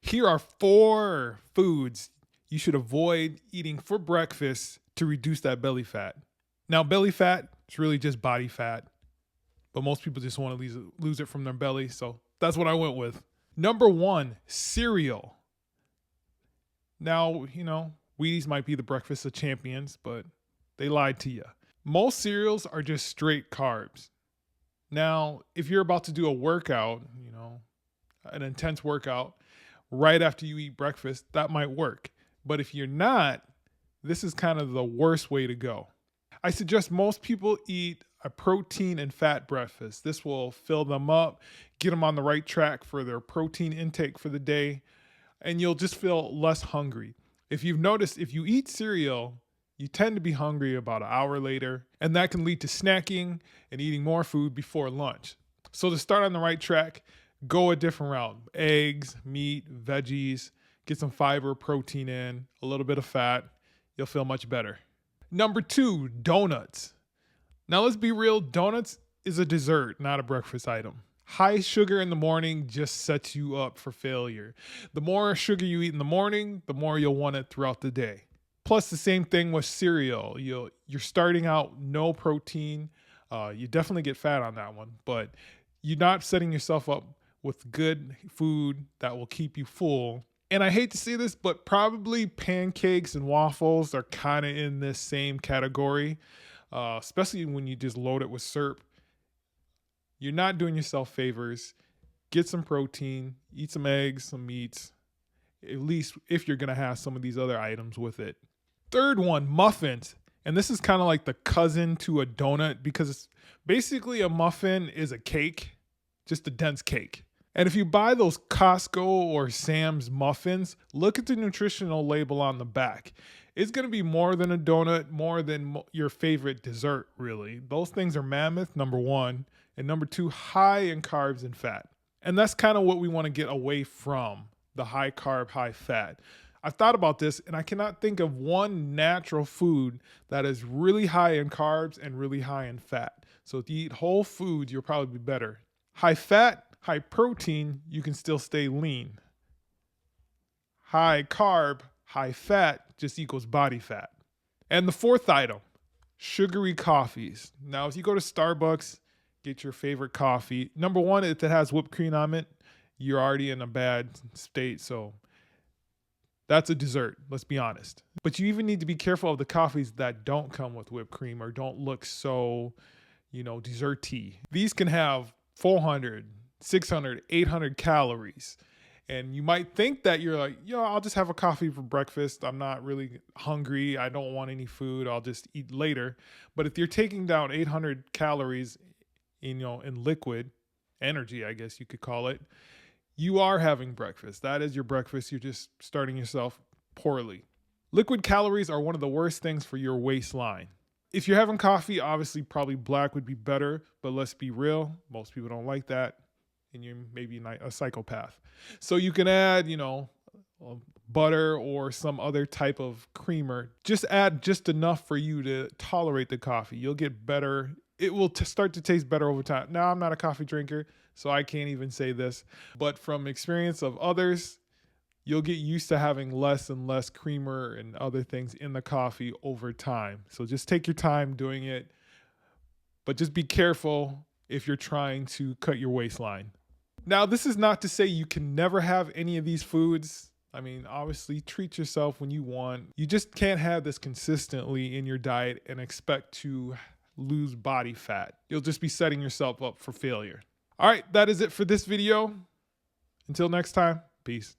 Here are 4 foods you should avoid eating for breakfast to reduce that belly fat. Now, belly fat is really just body fat, but most people just want to lose it from their belly, so that's what I went with. Number 1, cereal. Now, Wheaties might be the breakfast of champions, but they lied to you. Most cereals are just straight carbs. Now, if you're about to do a workout, an intense workout, right after you eat breakfast, that might work. But if you're not, this is kind of the worst way to go. I suggest most people eat a protein and fat breakfast. This will fill them up, get them on the right track for their protein intake for the day, and you'll just feel less hungry. If you've noticed, if you eat cereal, you tend to be hungry about an hour later, and that can lead to snacking and eating more food before lunch. So to start on the right track, go a different route. Eggs, meat, veggies, get some fiber, protein in, a little bit of fat. You'll feel much better. Number 2, donuts. Now let's be real, donuts is a dessert, not a breakfast item. High sugar in the morning just sets you up for failure. The more sugar you eat in the morning, the more you'll want it throughout the day. Plus the same thing with cereal. You're starting out no protein. You definitely get fat on that one, but you're not setting yourself up with good food that will keep you full. And I hate to say this, but probably pancakes and waffles are kind of in this same category, especially when you just load it with syrup. You're not doing yourself favors. Get some protein, eat some eggs, some meats, at least if you're going to have some of these other items with it. Third one, muffins. And this is kind of like the cousin to a donut because it's basically a muffin is a cake, just a dense cake. And if you buy those Costco or Sam's muffins, look at the nutritional label on the back. It's going to be more than a donut, more than your favorite dessert, really. Those things are mammoth, number 1. And number 2, high in carbs and fat. And that's kind of what we want to get away from, the high carb, high fat. I've thought about this, and I cannot think of one natural food that is really high in carbs and really high in fat. So if you eat whole foods, you'll probably be better. High fat, high protein, you can still stay lean. High carb, high fat just equals body fat. And the 4th item, sugary coffees. Now, if you go to Starbucks, get your favorite coffee. Number 1, if it has whipped cream on it, you're already in a bad state. So that's a dessert, let's be honest. But you even need to be careful of the coffees that don't come with whipped cream or don't look so, dessert-y. These can have 400, 600, 800 calories. And you might think that you're like, I'll just have a coffee for breakfast. I'm not really hungry. I don't want any food. I'll just eat later. But if you're taking down 800 calories in liquid energy, I guess you could call it, you are having breakfast. That is your breakfast. You're just starting yourself poorly. Liquid calories are one of the worst things for your waistline. If you're having coffee, obviously probably black would be better, but let's be real. Most people don't like that. And you're maybe a psychopath. So you can add, butter or some other type of creamer. Just add just enough for you to tolerate the coffee. You'll get better. It will start to taste better over time. Now, I'm not a coffee drinker, so I can't even say this. But from experience of others, you'll get used to having less and less creamer and other things in the coffee over time. So just take your time doing it. But just be careful if you're trying to cut your waistline. Now, this is not to say you can never have any of these foods. I mean, obviously, treat yourself when you want. You just can't have this consistently in your diet and expect to lose body fat. You'll just be setting yourself up for failure. All right, that is it for this video. Until next time, peace.